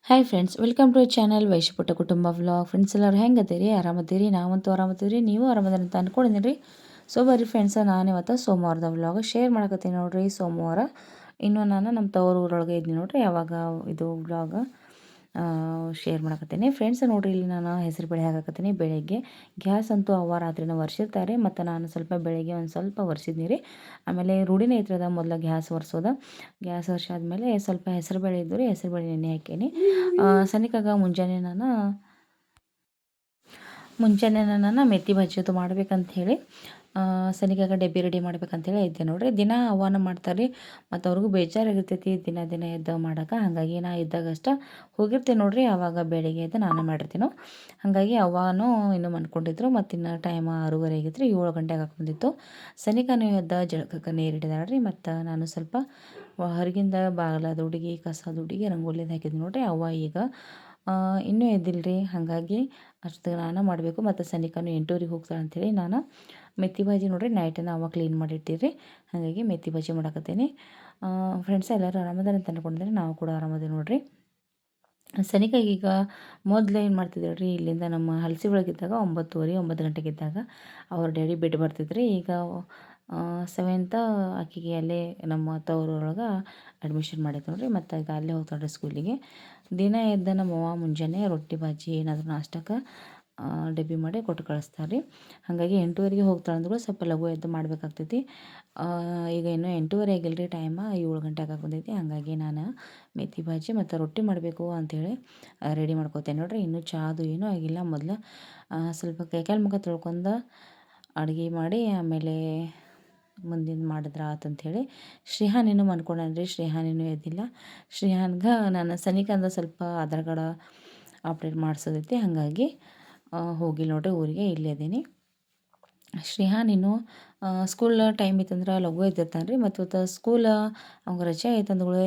Hi friends, welcome to channel ವೈಶಿಪುಟ್ಟ ಕುಟುಂಬ vlog. Friends ಎಲ್ಲರೂ ಹೆಂಗದಿರಿ? ಆರಾಮದಿರಿ? ನಾವಂತೂ ಆರಾಮದಿರಿ. ನೀವು ಆರಾಮದಿರಿ ಅಂತ ಅಂದ್ಕೊಂಡಿದ್ದೀನಿ ರೀ. ಸೊ ಬರ್ರಿ ಫ್ರೆಂಡ್ಸ, ನಾನು ಇವತ್ತು ಸೋಮವಾರದ ವ್ಲಾಗ್ ಶೇರ್ ಮಾಡಕತ್ತೀನಿ ನೋಡ್ರಿ. ಸೋಮವಾರ ಇನ್ನೂ ನಾನು ನಮ್ಮ ತವರು ಊರೊಳಗೆ ಇದ್ದೀನಿ ನೋಡ್ರಿ. ಯಾವಾಗ ಇದು ವ್ಲಾಗ್ ಶೇರ್ ಮಾಡಕತ್ತೀನಿ ಫ್ರೆಂಡ್ಸ್. ನೋಡ್ರಿ, ಇಲ್ಲಿ ನಾನು ಹೆಸರು ಬೇಳೆ ಹಾಕಕತ್ತೀನಿ. ಬೆಳಗ್ಗೆ ಗ್ಯಾಸ್ ಅಂತೂ ಅವ್ವ ರಾತ್ರಿನ ಒರೆಸಿರ್ತಾರೆ, ಮತ್ತು ನಾನು ಸ್ವಲ್ಪ ಬೆಳಗ್ಗೆ ಒಂದು ಸ್ವಲ್ಪ ಒರೆಸಿದ್ನಿ ರೀ. ಆಮೇಲೆ ರೂಢಿನೇ ಐತ್ರದ ಮೊದಲ ಗ್ಯಾಸ್ ಒರೆಸೋದು. ಗ್ಯಾಸ್ ಒರೆಸಾದ್ಮೇಲೆ ಸ್ವಲ್ಪ ಹೆಸರು ಬೇಳೆ ಇದ್ದು ರೀ, ಹೆಸರು ಬೇಳೆ ಎಣ್ಣೆ ಹಾಕೀನಿ. ಸನಿಕಾಗ ಮುಂಜಾನೆ ನಾನು ಮೆತ್ತಿ ಬಜ್ಜಿ ಅದು ಮಾಡ್ಬೇಕಂತ ಹೇಳಿ ಸನಿಗಾಗ ಡಬ್ಬಿ ರೆಡಿ ಮಾಡ್ಬೇಕಂತೇಳಿ ಇದ್ದೆ ನೋಡ್ರಿ. ದಿನ ಅವ್ವನ ಮಾಡ್ತಾರೆ ರೀ, ಮತ್ತು ಅವ್ರಿಗೂ ಬೇಜಾರಾಗಿರ್ತೈತಿ ದಿನ ದಿನ ಎದ್ದು ಮಾಡೋಕೆ. ಹಾಗಾಗಿ ನಾ ಇದ್ದಾಗಷ್ಟ ಹೋಗಿರ್ತೀನಿ ನೋಡ್ರಿ, ಆವಾಗ ಬೆಳಿಗ್ಗೆ ಎದ್ದು ನಾನೇ ಮಾಡಿರ್ತೀನೋ. ಹಾಗಾಗಿ ಅವ್ವನೂ ಇನ್ನೂ ಮನ್ಕೊಂಡಿದ್ರು, ಮತ್ತು ಇನ್ನು ಟೈಮ್ 6:30 ಆಗಿತ್ತು ರೀ. 7 ಗಂಟೆಗೆ ಹಾಕ್ಬಂದಿತ್ತು. ಸನಿಕಾನು ಎದ್ದು ಜಳಕಕ್ಕೆ ನೀರು ಹಿಡಿದಾಳ್ರಿ. ಮತ್ತು ನಾನು ಸ್ವಲ್ಪ ಹೊರಗಿಂದ ಬಾಗಿಲದು ಹುಡುಗಿ, ಕಸದ ಹುಡುಗಿ, ರಂಗೋಲಿದು ಹಾಕಿದ್ವಿ ನೋಡ್ರಿ. ಅವ್ವ ಈಗ ಇನ್ನೂ ಎದ್ದಿಲ್ರಿ. ಹಾಗಾಗಿ ಅಷ್ಟು ನಾನು ಮಾಡಬೇಕು. ಮತ್ತು ಸನಿಕಾನು 8:00ಗೆ ಹೋಗ್ತಾಳೆ ಅಂಥೇಳಿ ನಾನು ಮೆತ್ತಿ ಭಾಜಿ ನೋಡ್ರಿ ನೈಟನ್ನು ಅವ ಕ್ಲೀನ್ ಮಾಡಿಟ್ಟಿರಿ. ಹಾಗಾಗಿ ಮೆತ್ತಿ ಭಾಜಿ ಮಾಡಕತ್ತೀನಿ. ಫ್ರೆಂಡ್ಸ್ ಎಲ್ಲರೂ ಆರಾಮದಾರ ಅಂತ ಅಂದ್ಕೊಂಡಿದ್ದಾರೆ. ನಾವು ಕೂಡ ಆರಾಮದೇವಿ ನೋಡ್ರಿ. ಸನಿಕಾಗಿ ಈಗ ಮೊದಲು ಏನು ಮಾಡ್ತಿದ್ದೇವೆ ರೀ, ಇಲ್ಲಿಂದ ನಮ್ಮ ಹಲಸಿ ಒಳಗಿದ್ದಾಗ 9:30 9 ಗಂಟೆಗಿದ್ದಾಗ ಅವ್ರ ಡ್ಯಾಡಿ ಬಿಟ್ಟು ಬರ್ತಿದ್ರಿ. ಈಗ 7th ಆಕೆಗೆ ಅಲ್ಲೇ ನಮ್ಮ ತವರೊಳಗೆ ಅಡ್ಮಿಷನ್ ಮಾಡೈತೆ ನೋಡ್ರಿ. ಮತ್ತು ಈಗ ಅಲ್ಲೇ ಹೋಗ್ತಾಳ್ರಿ ಸ್ಕೂಲಿಗೆ. ದಿನ ಎದ್ದ ನಮ್ಮವ್ವ ಮುಂಜಾನೆ ರೊಟ್ಟಿ ಬಾಜಿ ಏನಾದರೂ ನಾಷ್ಟಕ್ಕೆ ಡಬ್ಬಿ ಮಾಡಿ ಕೊಟ್ಟು ಕಳಿಸ್ತಾರೆ ರೀ. ಹಾಗಾಗಿ 8:30ಗೆ ಹೋಗ್ತಾಳೆ ಅಂದ್ರೂ ಸ್ವಲ್ಪ ಲಘು ಎದ್ದು ಮಾಡಬೇಕಾಗ್ತೈತಿ. ಈಗ ಇನ್ನೂ 8:30 ಆಗಿಲ್ಲ ರೀ, ಟೈಮ 7 ಗಂಟೆ ಆಗಾಕ ಬಂದೈತಿ. ಹಾಗಾಗಿ ನಾನು ಮೆತ್ತಿ ಭಾಜಿ ಮತ್ತು ರೊಟ್ಟಿ ಮಾಡಬೇಕು ಅಂಥೇಳಿ ರೆಡಿ ಮಾಡ್ಕೋತೇನೆ ನೋಡ್ರಿ. ಇನ್ನೂ ಚಾದು ಏನೂ ಆಗಿಲ್ಲ. ಮೊದಲು ಸ್ವಲ್ಪ ಕೈಕಾಲು ಮುಖ ತೊಳ್ಕೊಂಡು ಅಡುಗೆ ಮಾಡಿ ಆಮೇಲೆ ಮುಂದಿನ ಮಾಡಿದ್ರೆ ಆತಂಥೇಳಿ ಶ್ರೀಹಾನಿನೂ ಮನ್ಕೊಂಡಾನ್ರಿ. ಶ್ರೀಹಾನಿನೂ ಎದ್ದಿಲ್ಲ. ಶ್ರೀಹಾನ್ಗೆ ನಾನು ಸನಿಕಂದ ಸ್ವಲ್ಪ ಆಧಾರ್ ಕಾರ್ಡ್ ಅಪ್ಡೇಟ್ ಮಾಡಿಸೋದೈತಿ. ಹಾಗಾಗಿ ಹೋಗಿಲ್ಲ ನೋಡ್ರಿ, ಊರಿಗೆ ಇಲ್ಲೇ ಇದೀನಿ. ಶ್ರೀಹಾನ್ ಇನ್ನೂ ಸ್ಕೂಲ್ ಟೈಮ್ ಇತ್ತಂದ್ರೆ ಲಘು ಎದ್ದಿರ್ತಾನೆ ರೀ. ಮತ್ತು ಸ್ಕೂಲ್ ಅವಂಗೆ ರಜೆ ಐತಂದ್ಗಳೇ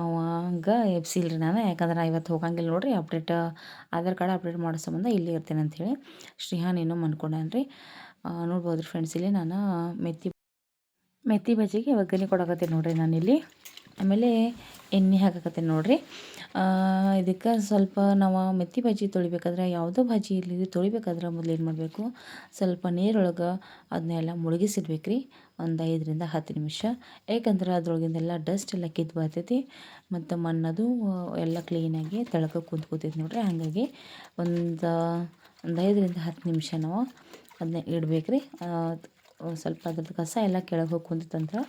ಅವಂಗೆ ಎಬ್ಸಿಲ್ರಿ ನಾನು. ಯಾಕಂದ್ರೆ ಇವತ್ತು ಹೋಗಂಗಿಲ್ಲ ನೋಡ್ರಿ. ಆಧಾರ್ ಕಾರ್ಡ್ ಅಪ್ಡೇಟ್ ಮಾಡೋ ಸಂಬಂಧ ಇಲ್ಲೇ ಇರ್ತೇನೆ ಅಂಥೇಳಿ ಶ್ರೀಹಾನ್ ಇನ್ನೂ ಮನ್ಕೊಂಡಾನ್ರಿ. ನೋಡ್ಬೋದು ಫ್ರೆಂಡ್ಸ್, ಇಲ್ಲಿ ನಾನು ಮೆತ್ತಿ ಬಜ್ಜಿಗೆ ಒಗ್ಗರಣೆ ಕೊಡಕತ್ತೀನಿ ನೋಡ್ರಿ ನಾನಿಲ್ಲಿ. ಆಮೇಲೆ ಎಣ್ಣೆ ಹಾಕಕತ್ತೀನಿ ನೋಡ್ರಿ. ಇದಕ್ಕೆ ಸ್ವಲ್ಪ ನಾವು ಮೆತ್ತಿ ಬಜ್ಜಿ ತೊಳಿಬೇಕಾದ್ರೆ, ಯಾವುದೋ ಭಾಜಿ ಇರಲಿ ತೊಳಿಬೇಕಾದ್ರೆ ಮೊದಲು ಏನು ಮಾಡಬೇಕು, ಸ್ವಲ್ಪ ನೀರೊಳಗೆ ಅದನ್ನೆಲ್ಲ ಮುಳುಗಿಸಿಡ್ಬೇಕು ರೀ, ಒಂದು 5ರಿಂದ 10 ನಿಮಿಷ. ಯಾಕಂದ್ರೆ ಅದ್ರೊಳಗಿಂದೆಲ್ಲ ಡಸ್ಟ್ ಎಲ್ಲ ಕಿತ್ತು ಬರ್ತೈತಿ, ಮತ್ತು ಮಣ್ಣದು ಎಲ್ಲ ಕ್ಲೀನಾಗಿ ತೆಳಗೆ ಕೂತೈತಿ ನೋಡ್ರಿ. ಹಾಗಾಗಿ ಒಂದು 5ರಿಂದ 10 ನಿಮಿಷ ನಾವು ಅದನ್ನ ಇಡ್ಬೇಕು ರೀ. ಸ್ವಲ್ಪ ಅದ್ರದ್ದು ಕಸ ಎಲ್ಲ ಕೆಳಗೆ ಹೋಗಿ ಕುಂತಂದ್ರೆ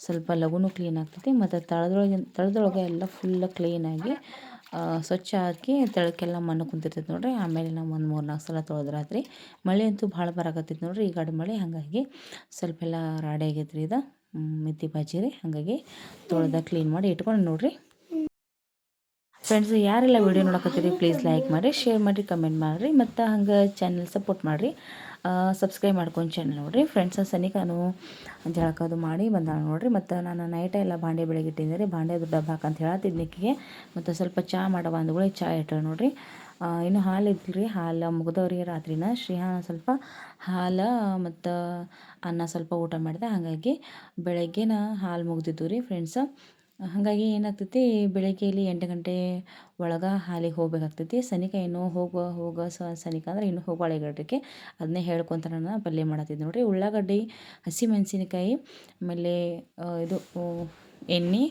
ಸ್ವಲ್ಪ ಲಘುನು ಕ್ಲೀನ್ ಆಗ್ತೈತಿ. ಮತ್ತು ತಳದೊಳಗೆ ಎಲ್ಲ ಫುಲ್ ಕ್ಲೀನಾಗಿ ಸ್ವಚ್ಛ ಹಾಕಿ ತೆಳಕ್ಕೆಲ್ಲ ಮಣ್ಣು ಕುಂತಿರ್ತೈತೆ ನೋಡ್ರಿ. ಆಮೇಲೆ ನಾವು ಒಂದು 3-4 ಸಲ ತೊಳೆದ್ರಾತ್ರಿ. ಮಳೆ ಅಂತೂ ಭಾಳ ಬರಾಕತ್ತೈತಿ ನೋಡ್ರಿ, ಈ ಗಾಡಿ ಮಳೆ. ಹಾಗಾಗಿ ಸ್ವಲ್ಪ ಎಲ್ಲ ರಾಡಿ ಆಗೈತೆ ರೀ ಇದು ಮೆತ್ತಿ ಭಾಜಿ ರೀ. ಹಾಗಾಗಿ ತೊಳೆದ ಕ್ಲೀನ್ ಮಾಡಿ ಇಟ್ಕೊಂಡು ನೋಡ್ರಿ. ಫ್ರೆಂಡ್ಸ್, ಯಾರೆಲ್ಲ ವೀಡಿಯೋ ನೋಡಕತ್ತೀರಿ ಪ್ಲೀಸ್ ಲೈಕ್ ಮಾಡಿರಿ, ಶೇರ್ ಮಾಡಿರಿ, ಕಮೆಂಟ್ ಮಾಡಿರಿ, ಮತ್ತು ಹಂಗೆ ಚಾನಲ್ ಸಪೋರ್ಟ್ ಮಾಡಿರಿ. ಸಬ್ಸ್ಕ್ರೈಬ್ ಮಾಡ್ಕೊಂಡು ಚಾನಲ್ ನೋಡಿರಿ. ಫ್ರೆಂಡ್ಸ್, ಸನಿಕಾನು ಜಳಕದು ಮಾಡಿ ಬಂದಾಳ ನೋಡ್ರಿ. ಮತ್ತು ನಾನು ನೈಟೆಲ್ಲ ಬಾಂಡೆ ಬೆಳಗ್ಗೆ ಇಟ್ಟಿದ್ದೆ ರೀ. ಬಾಂಡೆದು ಡಬ್ಬ ಹಾಕಂತ ಹೇಳತ್ತಿದ್ನಿಕ್ಕಿಗೆ. ಮತ್ತು ಸ್ವಲ್ಪ ಚಹಾ ಮಾಡೋ ಅಂದ್ಗಳು ಚಹಾ ಇಟ್ಟಳು ನೋಡ್ರಿ. ಇನ್ನು ಹಾಲು ಇದ್ದಿಲ್ಲ ರೀ, ಹಾಲು ಮುಗಿದವ್ರಿಗೆ ರಾತ್ರಿನ. ಶ್ರೀಹಾನ ಸ್ವಲ್ಪ ಹಾಲು ಮತ್ತು ಅನ್ನ ಸ್ವಲ್ಪ ಊಟ ಮಾಡಿದೆ. ಹಾಗಾಗಿ ಬೆಳಗ್ಗೆನ ಹಾಲು ಮುಗ್ದಿದ್ದು ರೀ ಫ್ರೆಂಡ್ಸ. ಹಾಗಾಗಿ ಏನಾಗ್ತೈತಿ, ಬೆಳಗ್ಗೆ ಇಲ್ಲಿ 8 ಗಂಟೆ ಒಳಗೆ ಹಾಲಿಗೆ ಹೋಗ್ಬೇಕಾಗ್ತೈತಿ. ಸನಿಕ ಇನ್ನೂ ಸನಿಕ ಅಂದ್ರೆ ಇನ್ನೂ ಹೋಗುವಳೆ ಗಂಟೆಗೆ. ಅದನ್ನೇ ಹೇಳ್ಕೊತ ನಾನು ಪಲ್ಯ ಮಾಡತ್ತಿದ್ದೆ ನೋಡ್ರಿ. ಉಳ್ಳಾಗಡ್ಡಿ, ಹಸಿಮೆಣಸಿನಕಾಯಿ, ಆಮೇಲೆ ಇದು ಎಣ್ಣೆ,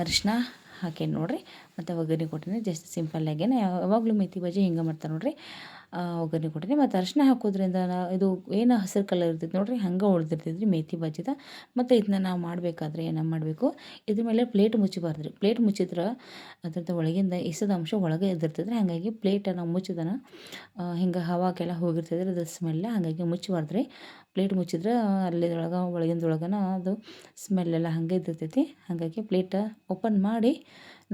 ಅರಿಶಿನ ಹಾಕೇನಿ ನೋಡ್ರಿ. ಮತ್ತು ಒಗ್ಗರಣೆ ಕೊಟ್ಟಿನಿ ಜಸ್ಟ್ ಸಿಂಪಲ್ಲಾಗೇನೆ. ಯಾವಾಗಲೂ ಮೆತ್ತಿ ಬಜ್ಜಿ ಹಿಂಗೆ ಮಾಡ್ತಾರೆ ನೋಡ್ರಿ. ಒಗ್ಗರಣೆ ಕೊಟ್ಟಿನಿ. ಮತ್ತು ಅರಿಶಿನ ಹಾಕೋದ್ರಿಂದ ಇದು ಏನು ಹಸಿರು ಕಲರ್ ಇರ್ತೈತೆ ನೋಡ್ರಿ, ಹಂಗೆ ಉಳ್ದಿರ್ತೈತೆ ರೀ ಮೆತ್ತಿ ಬಜ್ಜಿದ. ಮತ್ತು ಇದನ್ನ ನಾವು ಮಾಡಬೇಕಾದ್ರೆ ಏನು ಮಾಡಬೇಕು, ಇದ್ರ ಮೇಲೆ ಪ್ಲೇಟ್ ಮುಚ್ಚಬಾರ್ದು ರೀ. ಪ್ಲೇಟ್ ಮುಚ್ಚಿದ್ರೆ ಅದ್ರದ್ದು ಒಳಗಿಂದ ಇಸದ ಅಂಶ ಒಳಗೆ ಇದ್ದಿರ್ತದೆ. ಹಾಗಾಗಿ ಪ್ಲೇಟನ್ನು ಮುಚ್ಚಿದನ ಹಿಂಗೆ ಹವಾಗೆಲ್ಲ ಹೋಗಿರ್ತದೆ ರೀ, ಅದು ಸ್ಮೆಲ್. ಹಾಗಾಗಿ ಮುಚ್ಚಬಾರ್ದು ರೀ. ಪ್ಲೇಟ್ ಮುಚ್ಚಿದ್ರೆ ಅಲ್ಲಿದೊಳಗೆ ಒಳಗಿಂದೊಳಗನ ಅದು ಸ್ಮೆಲ್ಲೆಲ್ಲ ಹಾಗೆ ಇದ್ದಿರ್ತೈತಿ. ಹಾಗಾಗಿ ಪ್ಲೇಟ್ ಓಪನ್ ಮಾಡಿ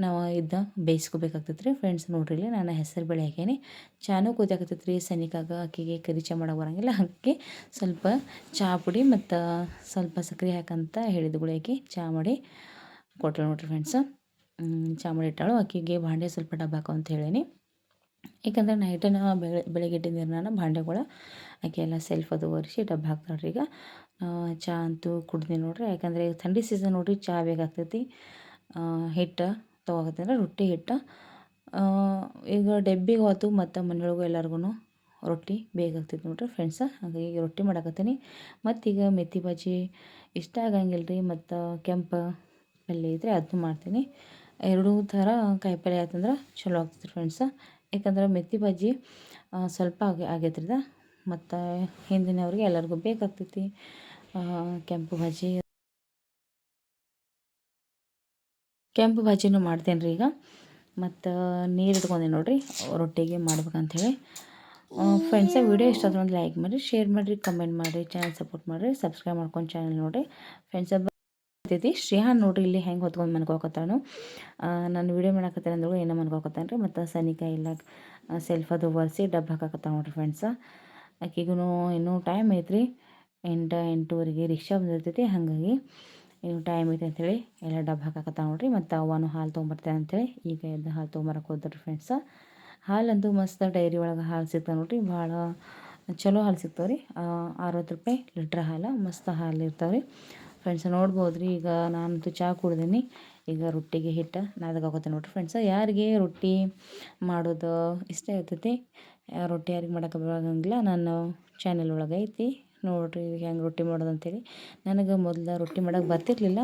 ನಾವು ಇದನ್ನ ಬೇಯಿಸ್ಕೋಬೇಕಾಗ್ತೈತೆ ರೀ ಫ್ರೆಂಡ್ಸ್. ನೋಡ್ರಿ, ಇಲ್ಲಿ ನಾನು ಹೆಸರು ಬೇಳೆ ಹಾಕೇನಿ. ಚಾನೂ ಕುದಿಯಾಕತ್ತೈತೆ ರೀ. ಸನಿಕಾಗ ಆಕೆಗೆ ಕರಿ ಚಾ ಮಾಡೋಕೆ ಬರೋಂಗಿಲ್ಲ. ಹಾಕಿ ಸ್ವಲ್ಪ ಚಹಾ ಪುಡಿ ಮತ್ತು ಸ್ವಲ್ಪ ಸಕ್ಕರೆ ಹಾಕಂತ ಹೇಳಿದ್ಗಳು ಆಕೆ ಚಹಾ ಮಾಡಿ ಕೊಟ್ಟಳು ನೋಡ್ರಿ ಫ್ರೆಂಡ್ಸ್. ಚಹಾ ಮಾಡಿ ಇಟ್ಟಾಳು. ಆಕೆಗೆ ಭಾಂಡೆ ಸ್ವಲ್ಪ ಡಬ್ಬ ಹಾಕೋ ಅಂತ ಹೇಳೀನಿ. ಯಾಕಂದ್ರೆ ನೈಟನ್ನು ಬೆಳಗ್ಗೆ ಇಟ್ಟಿದ್ದ ನೀರನ್ನ ಭಾಂಡೆಗಳ ಆಕೆ ಎಲ್ಲ ಸೆಲ್ಫ್ ಅದು ಒರೆಸಿ ಡಬ್ಬ ಹಾಕ್ತಾಳ್ರಿ. ಈಗ ಚಹಾ ಅಂತೂ ಕುಡ್ದು ನೋಡ್ರಿ. ಯಾಕಂದರೆ ಥಂಡಿ ಸೀಸನ್ ನೋಡ್ರಿ, ಚಹಾ ಬೇಕಾಗ್ತೈತಿ. ಹಿಟ್ಟು ತೊಗೊಳಕತ್ತೀನಿ ರೊಟ್ಟಿ ಹಿಟ್ಟು. ಈಗ ಡಬ್ಬಿಗೆ ಹೋತು ಮತ್ತು ಮನೆಯೊಳಗೂ ಎಲ್ಲರಿಗೂ ರೊಟ್ಟಿ ಬೇಕಾಗ್ತೈತೆ ನೋಡಿರಿ ಫ್ರೆಂಡ್ಸ. ಹಾಗಾಗಿ ರೊಟ್ಟಿ ಮಾಡಾಕತ್ತೀನಿ. ಮತ್ತೀಗ ಮೆಥಿ ಬಜ್ಜಿ ಇಷ್ಟ ಆಗಂಗಿಲ್ಲ ರೀ, ಮತ್ತು ಕೆಂಪು ಪಲ್ಯ ಇದ್ದರೆ ಅದನ್ನು ಮಾಡ್ತೀನಿ. ಎರಡೂ ಥರ ಕಾಯಿಪಲ್ಯ ಆಯ್ತಂದ್ರೆ ಚಲೋ ಆಗ್ತದೆ ಫ್ರೆಂಡ್ಸ. ಯಾಕಂದ್ರೆ ಮೆಥಿ ಬಜ್ಜಿ ಸ್ವಲ್ಪ ಆಗೈತೆ ರೀ ಮತ್ತು ಹಿಂದಿನವ್ರಿಗೆ ಎಲ್ಲರಿಗೂ ಬೇಕಾಗ್ತೈತಿ. ಕೆಂಪು ಭಾಜಿನೂ ಮಾಡ್ತೇನೆ ರೀ ಈಗ. ಮತ್ತು ನೀರು ಇಟ್ಕೊಂಡೆ ನೋಡಿರಿ ರೊಟ್ಟಿಗೆ ಮಾಡ್ಬೇಕಂಥೇಳಿ. ಫ್ರೆಂಡ್ಸ ವಿಡಿಯೋ ಇಷ್ಟ ಆದ್ರೆ ಒಂದು ಲೈಕ್ ಮಾಡಿರಿ, ಶೇರ್ ಮಾಡಿರಿ, ಕಮೆಂಟ್ ಮಾಡಿರಿ, ಚಾನಲ್ ಸಪೋರ್ಟ್ ಮಾಡಿರಿ, ಸಬ್ಸ್ಕ್ರೈಬ್ ಮಾಡ್ಕೊಂಡು ಚಾನಲ್ ನೋಡಿರಿ ಫ್ರೆಂಡ್ಸ. ಬರ್ತೈತಿ ಶ್ರೇಹಾನ್ ನೋಡಿರಿ ಇಲ್ಲಿ ಹೆಂಗೆ ಹೊತ್ಕೊಂಡು ಮನ್ಕೋಕತ್ತಾನು. ನಾನು ವೀಡಿಯೋ ಮಾಡಾಕತ್ತೇನೆ ಅಂದ್ರೂ ಏನೋ ಮನ್ಕೋಕತ್ತಾನೆ ರೀ. ಮತ್ತು ಸನಿಕಾ ಇಲ್ಲ ಸೆಲ್ಫ್ ಅದು ಒರೆಸಿ ಡಬ್ಬ ಹಾಕಾಕತ್ತಾವ ನೋಡಿರಿ ಫ್ರೆಂಡ್ಸ. ಆಕೆಗೂ ಇನ್ನೂ ಟೈಮ್ ಐತ್ರಿ, 8-8:30 ರಿಕ್ಷಾ ಬಂದಿರ್ತೈತಿ. ಹಾಗಾಗಿ ಇನ್ನೂ ಟೈಮ್ ಐತೆ ಅಂಥೇಳಿ ಎಲ್ಲ ಡಬ್ಬ ಹಾಕಾಕತ್ತಾವ ನೋಡಿರಿ. ಮತ್ತು ಅವನು ಹಾಲು ತೊಗೊಂಬರ್ತೇನೆ ಅಂಥೇಳಿ ಈಗ ಎದ್ದು ಹಾಲು ತೊಗೊಂಬರಕ್ಕೆ ಹೋದ್ರಿ ಫ್ರೆಂಡ್ಸ. ಹಾಲಂತೂ ಮಸ್ತ್ ಡೈರಿ ಒಳಗೆ ಹಾಲು ಸಿಗ್ತಾವೆ ನೋಡಿರಿ, ಭಾಳ ಚಲೋ ಹಾಲು ಸಿಗ್ತಾವೆ ರೀ. 60 ರೂಪಾಯಿ ಲೀಟ್ರ್ ಹಾಲು, ಮಸ್ತ್ ಹಾಲು ಇರ್ತಾವೆ ರೀ ಫ್ರೆಂಡ್ಸ್. ನೋಡ್ಬೋದು ರೀ. ಈಗ ನಾನಂತೂ ಚಹಾ ಕುಡ್ದೀನಿ. ಈಗ ರೊಟ್ಟಿಗೆ ಹಿಟ್ಟು ನಾದಕಾಕೋತೀನಿ ನೋಡಿರಿ ಫ್ರೆಂಡ್ಸ. ಯಾರಿಗೆ ರೊಟ್ಟಿ ಮಾಡೋದು ಇಷ್ಟ ಇರ್ತೈತಿ, ರೊಟ್ಟಿ ಯಾರಿಗೆ ಮಾಡೋಕೆ ಬರೋಂಗಿಲ್ಲ, ನನ್ನ ಚಾನೆಲ್ ಒಳಗೆ ಐತಿ ನೋಡಿರಿ ಹೆಂಗೆ ರೊಟ್ಟಿ ಮಾಡೋದು ಅಂತೇಳಿ. ನನಗೆ ಮೊದಲು ರೊಟ್ಟಿ ಮಾಡೋಕೆ ಬರ್ತಿರ್ಲಿಲ್ಲ.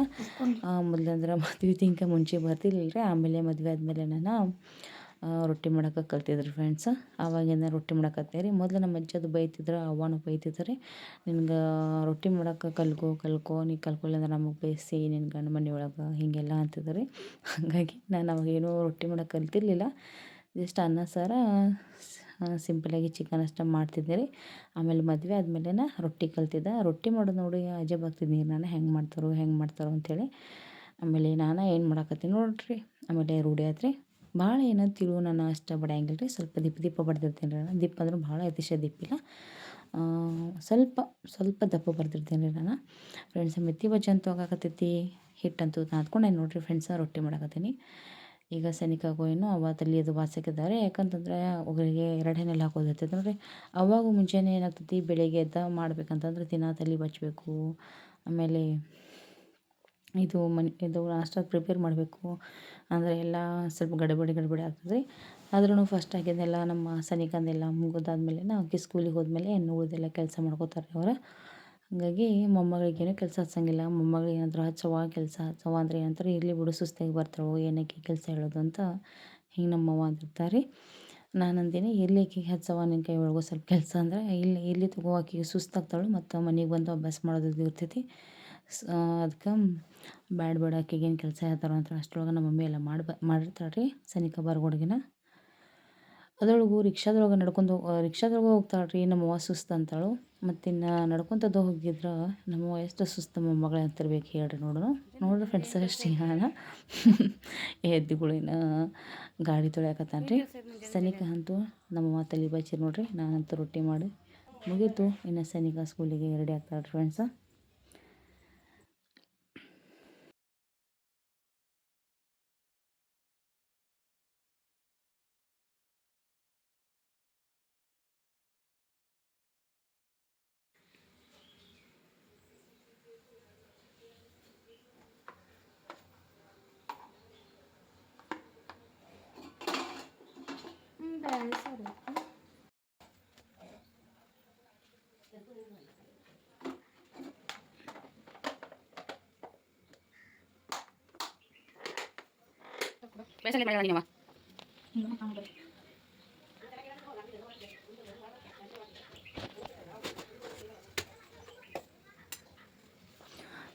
ಮೊದಲಂದ್ರೆ ಮದುವೆಗಿಂತ ಮುಂಚೆ ಬರ್ತಿರ್ಲಿಲ್ಲ ರೀ. ಆಮೇಲೆ ಮದುವೆ ಆದಮೇಲೆ ನಾನು ರೊಟ್ಟಿ ಮಾಡೋಕೆ ಕಲ್ತಿದ್ರಿ ಫ್ರೆಂಡ್ಸ. ಆವಾಗಿಂದ ರೊಟ್ಟಿ ಮಾಡಕತ್ತೀನಿ ರೀ. ಮೊದಲು ನಮ್ಮ ಅಜ್ಜದು ಬೈತಿದ್ರು, ಅವ್ವನೂ ಬೈತಿದ್ರು, ನಿನ್ಗೆ ರೊಟ್ಟಿ ಮಾಡೋಕೆ ಕಲ್ಕೊ ನೀ ಕಲ್ಕೊಲ್ಲ ಅಂದ್ರೆ ನಮಗೆ ಬೇಯಿಸಿ ನಿನ್ನ ಗಂಡ ಮನೆ ಒಳಗೆ ಹೀಗೆಲ್ಲ ಅಂತಿದ್ರು. ಹಾಗಾಗಿ ನಾನು ಅವಾಗೇನೂ ರೊಟ್ಟಿ ಮಾಡೋಕೆ ಕಲ್ತಿರ್ಲಿಲ್ಲ. ಜಸ್ಟ್ ಅನ್ನ ಸಾರು ಸಿಂಪಲಾಗಿ ಚಿಕನ್ ಅಷ್ಟೇ ಮಾಡ್ತಿದ್ದೆ ರೀ. ಆಮೇಲೆ ಮದುವೆ ಆದಮೇಲೆ ರೊಟ್ಟಿ ಕಲ್ತಿದ್ದೆ. ರೊಟ್ಟಿ ಮಾಡೋದು ನೋಡಿ ಅಜಬ್ ಆಗ್ತಿದ್ನಿ ನಾನು, ಹೆಂಗೆ ಮಾಡ್ತಾರೋ ಅಂಥೇಳಿ. ಆಮೇಲೆ ನಾನು ಏನು ಮಾಡಾಕತ್ತೀನಿ ನೋಡಿರಿ. ಆಮೇಲೆ ರೂಢಿ ಆಯ್ತು. ಭಾಳ ಏನೋ ತಿಳು ನಾನು ಅಷ್ಟು ಬಡಿಯಂಗಿಲ್ಲ ರೀ. ಸ್ವಲ್ಪ ದಿಪ್ಪ ಬಡ್ದಿರ್ತೀನಿ ರೀ ನಾನು. ದಿಪ್ಪ ಅಂದ್ರೆ ಭಾಳ ಅತಿಶಯ ದಿಪ್ಪಿಲ್ಲ, ಸ್ವಲ್ಪ ದಪ್ಪ ಬರ್ದಿರ್ತೀನಿ ರೀ ನಾನು ಫ್ರೆಂಡ್ಸ್. ಮೆಥಿ ಬಜ್ಜಿ ಅಂತೂ ಆಗಾಕತ್ತೈತಿ. ಹಿಟ್ಟಂತೂ ನಾದ್ಕೊಂಡೆ ನೋಡಿರಿ ಫ್ರೆಂಡ್ಸ. ರೊಟ್ಟಿ ಮಾಡಾಕತ್ತೀನಿ ಈಗ. ಸನಿಕಾಗೋ ಏನು ಅವ ತಲೆ ಅದು ಬಾಚಕಿದ್ದಾರೆ. ಯಾಕಂತಂದ್ರೆ ಒಬ್ಬರಿಗೆ 2 ಹೆಣ್ಣೆಲ್ಲ ಹಾಕೋದಿರ್ತೈತೆ ನೋಡಿರಿ. ಅವಾಗ ಮುಂಚೆನೇ ಏನಾಗ್ತೈತಿ, ಬೆಳಿಗ್ಗೆ ಎದ್ದು ಮಾಡ್ಬೇಕಂತಂದ್ರೆ ದಿನ ತಲೆ ಬಚ್ಚಬೇಕು. ಆಮೇಲೆ ಇದು ನಾಷ್ಟ ಪ್ರಿಪೇರ್ ಮಾಡಬೇಕು ಅಂದರೆ ಎಲ್ಲ ಸ್ವಲ್ಪ ಗಡಬಡಿ ಆಗ್ತದೆ ರೀ. ಆದ್ರೂ ಫಸ್ಟ್ ಆಗಿದ್ದೆಲ್ಲ ನಮ್ಮ ಸನಿಕಂದೆಲ್ಲ ಮುಗಿದಾದ್ಮೇಲೆ ಆಕೆ ಸ್ಕೂಲಿಗೆ ಹೋದ್ಮೇಲೆ ಇನ್ನು ಉಳಿದೆಲ್ಲ ಕೆಲಸ ಮಾಡ್ಕೋತಾರೆ ಅವರು. ಹಾಗಾಗಿ ಮೊಮ್ಮಗಳಿಗೇನು ಕೆಲಸ ಹಚ್ಚಂಗಿಲ್ಲ. ಮೊಮ್ಮಗಳು ಏನಾದರೂ ಹಚ್ಚವ್ವ ಅಂದರೆ ಏನಂತಾರೆ, ಇರಲಿ ಬಿಡು ಸುಸ್ತಾಗಿ ಬರ್ತಾವೆ ಏನಕ್ಕೆ ಕೆಲಸ ಹೇಳೋದು ಅಂತ ಹಿಂಗೆ ನಮ್ಮವ್ವ ಅಂತಿರ್ತಾರೆ ರೀ. ನಾನು ಅಂತೀನಿ, ಇರಲಿ ಆಕೆಗೆ ಹಚ್ಚವ್ವ ನಿನ್ನ ಕೈ ಒಳಗೂ ಸ್ವಲ್ಪ ಕೆಲಸ ಅಂದ್ರೆ, ಇಲ್ಲಿ ತಗೋ ಆಕೆಗೆ ಸುಸ್ತಾಗ್ತಾಳು ಮತ್ತು ಮನೆಗೆ ಬಂದು ಅಭ್ಯಾಸ ಮಾಡೋದು ಇರ್ತೈತಿ. ಅದಕ್ಕೆ ಬೇಡ ಆಕೆಗೇನು ಕೆಲಸ ಹೇಳ್ತಾರೋ ಅಂತ ಅಷ್ಟರೊಳಗೆ ನಮ್ಮ ಮಮ್ಮಿ ಎಲ್ಲ ಮಾಡಿರ್ತಾಳೆ ರೀ. ಸನಿಕಾ ಬರಗೊಡ್ಗಿನ ಅದರೊಳಗೂ ರಿಕ್ಷಾದೊಳಗೆ ಹೋಗ್ತಾಳೆ ರೀ. ನಮ್ಮವ್ವ ಸುಸ್ತು ಅಂತಾಳು. ಮತ್ತಿನ್ನು ನಡ್ಕೊತದ್ದು ಹೋಗಿದ್ರೆ ನಮ್ಮವ್ವ ಎಷ್ಟು ಸುಸ್ತು ಮೊಮ್ಮಗಳು ಅಂತಿರ್ಬೇಕು ಹೇಳ್ರಿ. ನೋಡ್ರಿ ಫ್ರೆಂಡ್ಸ್, ಶ್ರೀಹಾನ ಎದ್ದುಗಳಿನ ಗಾಡಿ ತೊಳ್ಯಾಕತ್ತಾನ ರೀ. ಸನಿಕಾ ಅಂತೂ ನಮ್ಮವ್ವ ತಲೆ ಬಚ್ಚಿ ನೋಡ್ರಿ. ನಾನಂತೂ ರೊಟ್ಟಿ ಮಾಡಿ ಮುಗೀತು. ಇನ್ನು ಸನಿಕಾ ಸ್ಕೂಲಿಗೆ ರೆಡಿ ಆಗ್ತಾಳೆ ಫ್ರೆಂಡ್ಸ.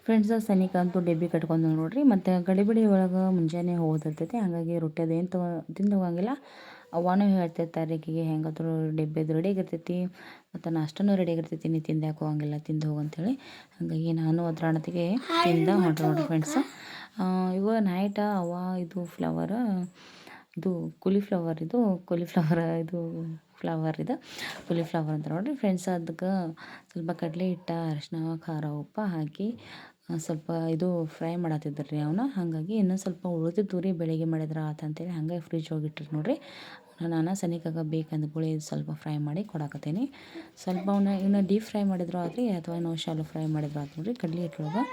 ಫ್ರೆಂಡ್ಸ, ಸನಿಕಾ ಅಂತೂ ಡೆಬ್ಬಿ ಕಟ್ಕೊಂಡು ನೋಡ್ರಿ. ಮತ್ತು ಗಡಿಬಿಡಿ ಒಳಗೆ ಮುಂಜಾನೆ ಹೋಗೋದಿರ್ತೈತಿ. ಹಾಗಾಗಿ ರೊಟ್ಟಿ ಅದೇನು ತಿಂದು ಹೋಗಂಗಿಲ್ಲ. ಅವ್ವನೂ ಹೇಳ್ತಿರ್ತಾರೆ ಆಕೆಗೆ, ಹೆಂಗಾದ್ರೂ ಡೆಬ್ಬಿದು ರೆಡಿಯಾಗಿರ್ತೈತಿ ಮತ್ತು ನಾಷ್ಟನೂ ರೆಡಿಯಾಗಿರ್ತೈತಿ, ನೀ ತಿಂದು ಯಾಕೆ ಹೋಗಂಗಿಲ್ಲ, ತಿಂದು ಹೋಗು ಅಂಥೇಳಿ. ಹಾಗಾಗಿ ನಾನು ಅದ್ರಾಣತಿಗೆ ತಿಂದ ಹೊಂಟ್ರೆ ನೋಡ್ರಿ ಫ್ರೆಂಡ್ಸ. ಇವ ನೈಟ ಅವ್ವ ಇದು ಫ್ಲವರ್ ಇದು ಕುಲಿಫ್ಲವರ್ ಇದು ಕುಲಿಫ್ಲವರ್ ಅಂತ ನೋಡಿರಿ ಫ್ರೆಂಡ್ಸ್. ಅದಕ್ಕೆ ಸ್ವಲ್ಪ ಕಡಲೆ ಹಿಟ್ಟು, ಅರಿಶಿನ, ಖಾರ, ಉಪ್ಪು ಹಾಕಿ ಸ್ವಲ್ಪ ಇದು ಫ್ರೈ ಮಾಡತ್ತಿದ್ರು ರೀ ಅವನ್ನ. ಹಾಗಾಗಿ ಇನ್ನೂ ಸ್ವಲ್ಪ ಉಳಿದಿದ್ದು ರೀ, ಬೆಳಿಗ್ಗೆ ಮಾಡಿದ್ರೆ ಆತಂತೇಳಿ ಹಂಗೆ ಫ್ರಿಜ್ ಹೋಗಿಟ್ರಿ ನೋಡಿರಿ. ನಾನು ಸನಿಕಾಗ ಬೇಕಂದ್ಕೊಳ್ಳಿ ಸ್ವಲ್ಪ ಫ್ರೈ ಮಾಡಿ ಕೊಡಾಕತ್ತೀನಿ. ಸ್ವಲ್ಪ ಅವನ್ನ ಡೀಪ್ ಫ್ರೈ ಮಾಡಿದ್ರು ಆದ್ರಿ ಅಥವಾ ನಾವು ಶಾಲೋ ಫ್ರೈ ಮಾಡಿದ್ರು ಆತು ನೋಡಿರಿ. ಕಡಲೆ ಹಿಟ್ಟೊಳಗೆ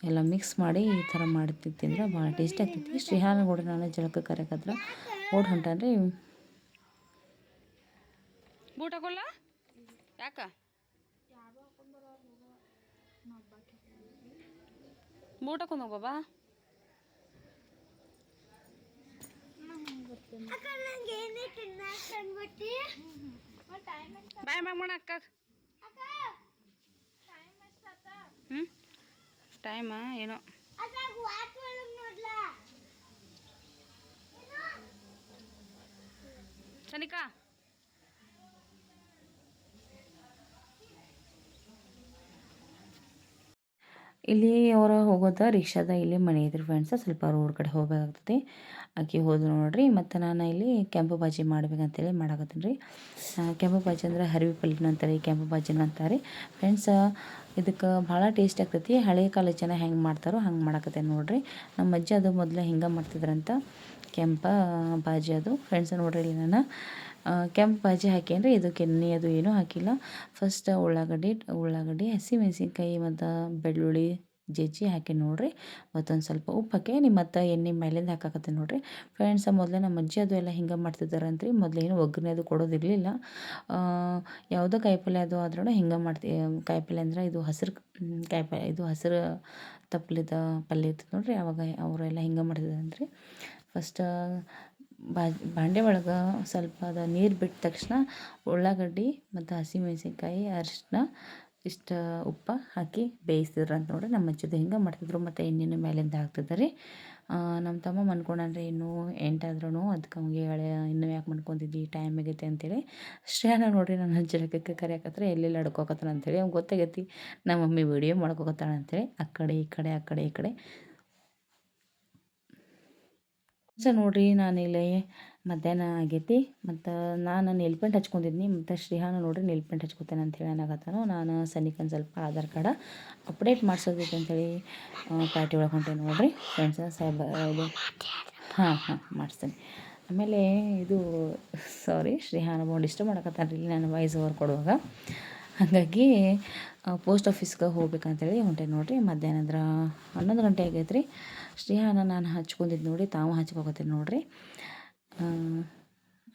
ಎಲ್ಲ ಮಿಕ್ಸ್ ಮಾಡಿ ಈ ಥರ ಮಾಡಿ ತಿಂದ್ರೆ ಭಾಳ ಟೇಸ್ಟ್ ಆಗ್ತೈತಿ. ಶ್ರೀಹಾನ ಕೂಡ ನಾನು ಜಳಕ ಕರೆಯಕತ್ರ ಓಡ್ ಹೊಂಟಾನ್ರಿ. ಬೂಟ್ ಹಾಕೊಲ್ಲ ಯಾಕ ಬೂಟ್ ಹಾಕೊಂಡು ಹೋಗಬಾ ಬಾಯ್ ಮಾಡ ಅಕ್ಕ. ಟೈಮ ಏನೋ ಸನಿಕಾ ಇಲ್ಲಿ ಅವರ ಹೋಗೋದ ರಿಕ್ಷಾದ ಇಲ್ಲಿ ಮನೆ ಇದ್ರಿ ಫ್ರೆಂಡ್ಸ. ಸ್ವಲ್ಪ ರೋಡ್ ಕಡೆ ಹೋಗ್ಬೇಕಾಗ್ತದೆ. ಆಕೆ ಹೋದ್ರು ನೋಡ್ರಿ. ಮತ್ತು ನಾನು ಇಲ್ಲಿ ಕೆಂಪು ಬಾಜಿ ಮಾಡ್ಬೇಕಂತೇಳಿ ಮಾಡಾಕತ್ತೀನಿ ರೀ. ಕೆಂಪು ಬಾಜಿ ಅಂದ್ರೆ ಹರಿವೆ ಪಲ್ಯನ ಅಂತಾರೆ, ಕೆಂಪು ಬಾಜಿನ ಅಂತಾರೆ ಫ್ರೆಂಡ್ಸ. ಇದಕ್ಕೆ ಭಾಳ ಟೇಸ್ಟ್ ಆಗ್ತೈತಿ. ಹಳೆ ಕಾಲದ ಜನ ಹೆಂಗೆ ಮಾಡ್ತಾರೋ ಹಂಗೆ ಮಾಡಾಕತ್ತೇನೆ ನೋಡ್ರಿ. ನಮ್ಮ ಅಜ್ಜಿ ಅದು ಮೊದಲು ಹಿಂಗೆ ಮಾಡ್ತಿದ್ರಂತ ಕೆಂಪ ಬಾಜಿ ಅದು ಫ್ರೆಂಡ್ಸ. ನೋಡ್ರಿ ಇಲ್ಲಿ ನಾನು ಕೆಂಪು ಬಾಜಿ ಹಾಕೇನ್ರಿ. ಇದಕ್ಕೆ ಎಣ್ಣೆ ಅದು ಏನೂ ಹಾಕಿಲ್ಲ. ಫಸ್ಟ್ ಉಳ್ಳಾಗಡ್ಡಿ ಹಸಿಮೆಣ್ಸಿನ್ಕಾಯಿ ಮತ್ತು ಬೆಳ್ಳುಳ್ಳಿ ಜಜ್ಜಿ ಹಾಕಿ ನೋಡ್ರಿ. ಮತ್ತೊಂದು ಸ್ವಲ್ಪ ಉಪ್ಪು ಹಾಕಿ ಮತ್ತು ಎಣ್ಣೆ ಮೇಲಿಂದ ಹಾಕಾಕತ್ತೀನಿ ನೋಡ್ರಿ ಫ್ರೆಂಡ್ಸ. ಮೊದಲೇ ನಮ್ಮ ಅಜ್ಜಿ ಅದು ಎಲ್ಲ ಹಿಂಗೆ ಮಾಡ್ತಿದ್ದಾರಂತ್ರಿ. ಮೊದಲೇನು ಒಗ್ಗರಣೆ ಅದು ಕೊಡೋದಿರಲಿಲ್ಲ. ಯಾವುದೋ ಕಾಯಿಪಲ್ಯ ಅದು ಆದ್ರೂ ಹಿಂಗೆ ಕಾಯಿಪಲ್ಯ ಅಂದ್ರೆ ಇದು ಹಸಿರು ಕಾಯಿಪಲ್ಯ, ಇದು ಹಸಿರು ತಪ್ಪಲಿದ ಪಲ್ಯ ಇರ್ತದೆ ನೋಡ್ರಿ. ಅವಾಗ ಅವರೆಲ್ಲ ಹಿಂಗೆ ಮಾಡ್ತಿದ್ರಂತ್ರಿ. ಫಸ್ಟ್ ಬಾಂಡೆ ಒಳಗೆ ಸ್ವಲ್ಪ ಅದು ನೀರು ಬಿಟ್ಟ ತಕ್ಷಣ ಉಳ್ಳಾಗಡ್ಡಿ ಮತ್ತು ಹಸಿಮೆಣ್ಸಿನ್ಕಾಯಿ ಅರಿಶಿನ ಇಷ್ಟು ಉಪ್ಪು ಹಾಕಿ ಬೇಯಿಸ್ತಿದ್ರು ಅಂತ ನೋಡ್ರಿ. ನಮ್ಮ ಅಜ್ಜಿದು ಹಿಂಗೆ ಮಾಡ್ತಿದ್ರು. ಮತ್ತು ಎಣ್ಣೆನೂ ಮೇಲಿಂದ ಹಾಕ್ತಿದ್ದಾರೆ. ನಮ್ಮ ತಮ್ಮ ಮನ್ಕೊಂಡ್ರಿ ಇನ್ನೂ 8 ಆದ್ರೂ. ಅದಕ್ಕೆ ಅವ್ನಿಗೆ ಹೇಳಿ ಇನ್ನೂ ಯಾಕೆ ಮನ್ಕೊಂತಿದ್ದಿ, ಟೈಮ್ ಆಗೈತೆ ಅಂತೇಳಿ. ಶ್ರೇಯಾನ ನೋಡ್ರಿ ನನ್ನ ಜಳಕಕ್ಕೆ ಕರೆಯಕತ್ರ ಎಲ್ಲೆಲ್ಲಿ ಆಡ್ಕೋಕತ್ತಾನ ಅಂತೇಳಿ. ಅವ್ನಿಗೆ ಗೊತ್ತಾಗೈತಿ ನಮ್ಮ ಮಮ್ಮಿ ವಿಡಿಯೋ ಮಾಡ್ಕೋಕತ್ತಾಳ ಅಂತೇಳಿ. ಆ ಕಡೆ ಈ ಕಡೆ ನೋಡ್ರಿ. ನಾನಿಲ್ಲಿ ಮಧ್ಯಾಹ್ನ ಆಗೈತಿ. ಮತ್ತು ನಾನು ನೆಲ್ ಪೇಂಟ್ ಹಚ್ಕೊಂಡಿದ್ನಿ. ಮತ್ತು ಶ್ರೀಹಾನ ನೋಡ್ರಿ ನೆಲ್ ಪೇಂಟ್ ಹಚ್ಕೊತೇನೆ ಅಂತೇಳಿ ಅನ್ನಕತ್ತಾನು. ನಾನು ಸನಿಕನ್ ಸ್ವಲ್ಪ ಆಧಾರ್ ಕಾರ್ಡ ಅಪ್ಡೇಟ್ ಮಾಡ್ಸೋದೈತೆ ಅಂತೇಳಿ ಪಾರ್ಟಿ ಒಳಗೆ ಹೊಂಟೇನಿ ನೋಡ್ರಿ ಫ್ರೆಂಡ್ಸ. ಇದು ಮಾಡಿಸ್ತೇನೆ. ಆಮೇಲೆ ಇದು ಸಾರಿ, ಶ್ರೀಹಾನ ಬೋಂಡ್ ಇಷ್ಟ ಮಾಡಕತ್ತಾನ ರೀ ನಾನು ವಾಯ್ಸ್ ಓವರ್ ಕೊಡುವಾಗ. ಹಾಗಾಗಿ ಪೋಸ್ಟ್ ಆಫೀಸ್ಗೆ ಹೋಗ್ಬೇಕಂತೇಳಿ ಹೊಂಟೇನಿ ನೋಡ್ರಿ. ಮಧ್ಯಾಹ್ನ 11 ಗಂಟೆ ಆಗೈತೆ ರೀ. ಶ್ರೀಹಾನ ನಾನು ಹಚ್ಕೊಂಡಿದ್ದು ನೋಡಿ ತಾವು ಹಚ್ಕೋಕತ್ತೀನಿ ನೋಡ್ರಿ.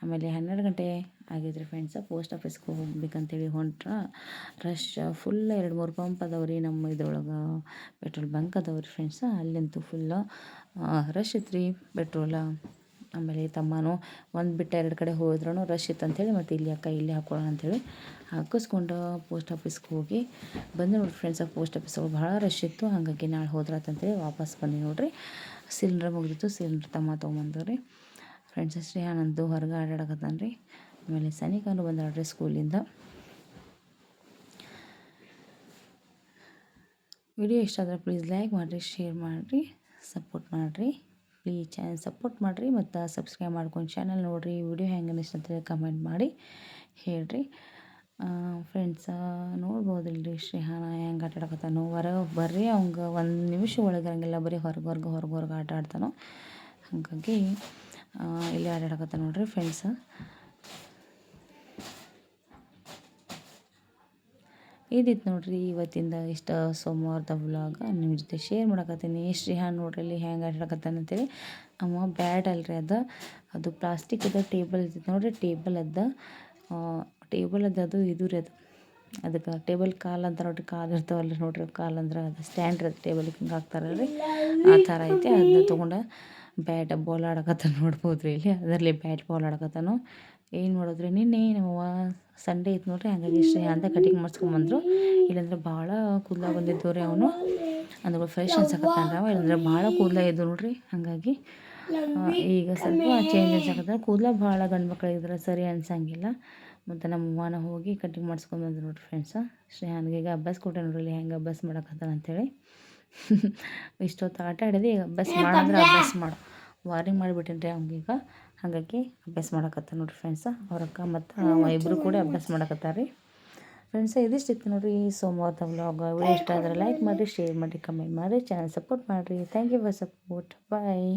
ಆಮೇಲೆ 12 ಗಂಟೆ ಆಗೈತ್ರಿ ಫ್ರೆಂಡ್ಸ. ಪೋಸ್ಟ್ ಆಫೀಸ್ಗೆ ಹೋಗ್ಬೇಕಂತೇಳಿ ಹೊಂಟ್ರೆ ರಶ್ ಫುಲ್ 2-3 ಪಂಪ್ ಅದಾವ್ರಿ ನಮ್ಮ ಇದ್ರೊಳಗೆ. ಪೆಟ್ರೋಲ್ ಬಂಕ್ ಅದಾವ್ರಿ ಫ್ರೆಂಡ್ಸ. ಅಲ್ಲಂತೂ ಫುಲ್ಲು ರಶ್ ಇತ್ತು ಪೆಟ್ರೋಲ. ಆಮೇಲೆ ತಮ್ಮನೂ ಒಂದು ಬಿಟ್ಟು 2 ಕಡೆ ಹೋದ್ರೂ ರಶ್ ಇತ್ತು ಅಂಥೇಳಿ ಮತ್ತು ಇಲ್ಲಿ ಅಕ್ಕ ಇಲ್ಲಿ ಹಾಕ್ಕೊಳ್ಳೋಣ ಅಂಥೇಳಿ ಹಾಕಿಸ್ಕೊಂಡು ಪೋಸ್ಟ್ ಆಫೀಸ್ಗೆ ಹೋಗಿ ಬಂದು ನೋಡಿರಿ ಫ್ರೆಂಡ್ಸ. ಪೋಸ್ಟ್ ಆಫೀಸ್ ಭಾಳ ರಶ್ ಇತ್ತು. ಹಾಗಾಗಿ ನಾಳೆ ಹೋದ್ರಾತಂತೇಳಿ ವಾಪಸ್ ಬಂದು ನೋಡಿರಿ. ಸಿಲಿಂಡ್ರ್ ಮುಗಿದಿತ್ತು. ಸಿಲಿಂಡ್ರ್ ತಮ್ಮ ತೊಗೊಂಬಂದವ್ರಿ ಫ್ರೆಂಡ್ಸ್. ಶ್ರೀಹಾನಂದು ಹೊರಗೆ ಆಡಾಡಕತ್ತಾನ ರೀ. ಆಮೇಲೆ ಸನಿಕಾನು ಬಂದಾಳ್ರಿ ಸ್ಕೂಲಿಂದ. ವಿಡಿಯೋ ಇಷ್ಟ ಆದರೆ ಪ್ಲೀಸ್ ಲೈಕ್ ಮಾಡಿರಿ, ಶೇರ್ ಮಾಡಿರಿ, ಸಪೋರ್ಟ್ ಮಾಡಿರಿ. ಪ್ಲೀಸ್ ಚಾನಲ್ ಸಪೋರ್ಟ್ ಮಾಡಿರಿ ಮತ್ತು ಸಬ್ಸ್ಕ್ರೈಬ್ ಮಾಡ್ಕೊಂಡು ಚಾನಲ್ ನೋಡಿರಿ. ವಿಡಿಯೋ ಹೆಂಗೆ ಅನಿಸ್ತು ಅಂತೇಳಿ ಕಮೆಂಟ್ ಮಾಡಿ ಹೇಳ್ರಿ ಫ್ರೆಂಡ್ಸ. ನೋಡ್ಬೋದಿಲ್ರಿ ಶ್ರೀಹಾನ ಹೆಂಗೆ ಆಟ ಆಡಕತ್ತಾನೋ. ಬರ್ರಿ ಅವಂಗೆ 1 ನಿಮಿಷ ಒಳಗಿರಂಗಿಲ್ಲ. ಬರೀ ಹೊರಗೆ ಆಟ ಆಡ್ತಾನೋ. ಹಾಗಾಗಿ ಇಲ್ಲಿ ಆಟಾಡಕತ್ತಾನ ನೋಡ್ರಿ ಫ್ರೆಂಡ್ಸ. ಇದಿತ್ತು ನೋಡ್ರಿ ಇವತ್ತಿಂದ ಇಷ್ಟ ಸೋಮವಾರದ ವ್ಲಾಗ ನಿಮ್ಮ ಜೊತೆ ಶೇರ್ ಮಾಡಕತ್ತೀನಿ. ಶ್ರೀಹಾನ್ ನೋಡ್ರಿ ಇಲ್ಲಿ ಹೆಂಗೆ ಆಟಾಡಕತ್ತಾನ ಅಂತೇಳಿ. ಅವ ಬ್ಯಾಟ್ ಅಲ್ರಿ ಅದು ಪ್ಲಾಸ್ಟಿಕ್ ಟೇಬಲ್ ಇರ್ತೈತೆ ನೋಡ್ರಿ. ಟೇಬಲ್ ಅದು ಇದು ರೀ ಅದಕ್ಕೆ ಟೇಬಲ್ ಕಾಲು ಅಂತಾರೆ ನೋಡ್ರಿ. ಕಾಲು ಇರ್ತಾವಲ್ಲ ನೋಡ್ರಿ. ಕಾಲು ಅಂದ್ರೆ ಅದು ಸ್ಟ್ಯಾಂಡ್ ಇರುತ್ತೆ ಟೇಬಲ್ಗೆ ಹಿಂಗೆ ಹಾಕ್ತಾರಲ್ರಿ, ಆ ಥರ ಐತೆ. ಅದನ್ನ ತೊಗೊಂಡು ಬ್ಯಾಟ್ ಬಾಲ್ ಆಡಕತ್ತಾನ ನೋಡ್ಬೋದು ರೀ ಇಲ್ಲಿ. ಅದರಲ್ಲಿ ಬ್ಯಾಟ್ ಬಾಲ್ ಆಡಕತ್ತಾನು. ಏನು ಮಾಡೋದ್ರಿ ನಿನ್ನೆ ನಮ್ಮವ್ವ ಸಂಡೇ ಇತ್ತು ನೋಡ್ರಿ. ಹಾಗಾಗಿ ಶ್ರೇಯಾಂತ ಕಟಿಂಗ್ ಮಾಡಿಸ್ಕೊಂಬಂದ್ರು. ಇಲ್ಲಾಂದ್ರೆ ಭಾಳ ಕೂದಲ ಬಂದಿದ್ದು ರೀ ಅವನು. ಅಂದ್ರೆ ಫ್ರೆಶ್ ಅನ್ಸಕತ್ತಾನ ಇಲ್ಲಾಂದ್ರೆ ಭಾಳ ಕೂದಲ ಇದ್ದು ನೋಡ್ರಿ. ಹಾಗಾಗಿ ಈಗ ಸ್ವಲ್ಪ ಚೇಂಜ್ ಅನ್ಸಕತ್ತಾನ. ಕೂದಲ ಭಾಳ ಗಂಡು ಮಕ್ಕಳಿದ್ರೆ ಸರಿ ಅನ್ಸಂಗಿಲ್ಲ. ಮತ್ತು ನಮ್ಮ ಅವ್ವನ ಹೋಗಿ ಕಟಿಂಗ್ ಮಾಡಿಸ್ಕೊಂಬಂದ್ರು ನೋಡ್ರಿ ಫ್ರೆಂಡ್ಸ. ಶ್ರೇಯಾನ್ಗೆ ಈಗ ಅಭ್ಯಾಸ ಕೊಟ್ಟೆ ನೋಡ್ರಿ ಹೆಂಗೆ ಅಭ್ಯಾಸ ಮಾಡಕತ್ತಾನ ಅಂಥೇಳಿ. ಇಷ್ಟೊತ್ತು ಆಟ ಆಡಿದೆ. ಈಗ ಅಭ್ಯಾಸ ಮಾಡಂದ್ರೆ ಅಭ್ಯಾಸ ಮಾಡು ವಾರ್ನಿಂಗ್ ಮಾಡಿಬಿಟ್ಟೇನಿ ರೀ ಅವ್ನಿಗೀಗ. ಹಾಗಾಗಿ ಅಭ್ಯಾಸ ಮಾಡಕತ್ತಾನ ನೋಡ್ರಿ ಫ್ರೆಂಡ್ಸ. ಅವ್ರಕ್ಕ ಮತ್ತು ಇಬ್ಬರು ಕೂಡ ಅಭ್ಯಾಸ ಮಾಡಕತ್ತಾರೆ ರೀ ಫ್ರೆಂಡ್ಸ. ಇದಿಷ್ಟಿತ್ತು ನೋಡಿರಿ ಸೋಮವಾರದ ವ್ಲಾಗ್. ವಿಡಿಯೋ ಇಷ್ಟ ಆದರೆ ಲೈಕ್ ಮಾಡಿರಿ, ಶೇರ್ ಮಾಡಿರಿ, ಕಮೆಂಟ್ ಮಾಡಿರಿ, ಚಾನಲ್ ಸಪೋರ್ಟ್ ಮಾಡಿರಿ. Thank you for support. Bye.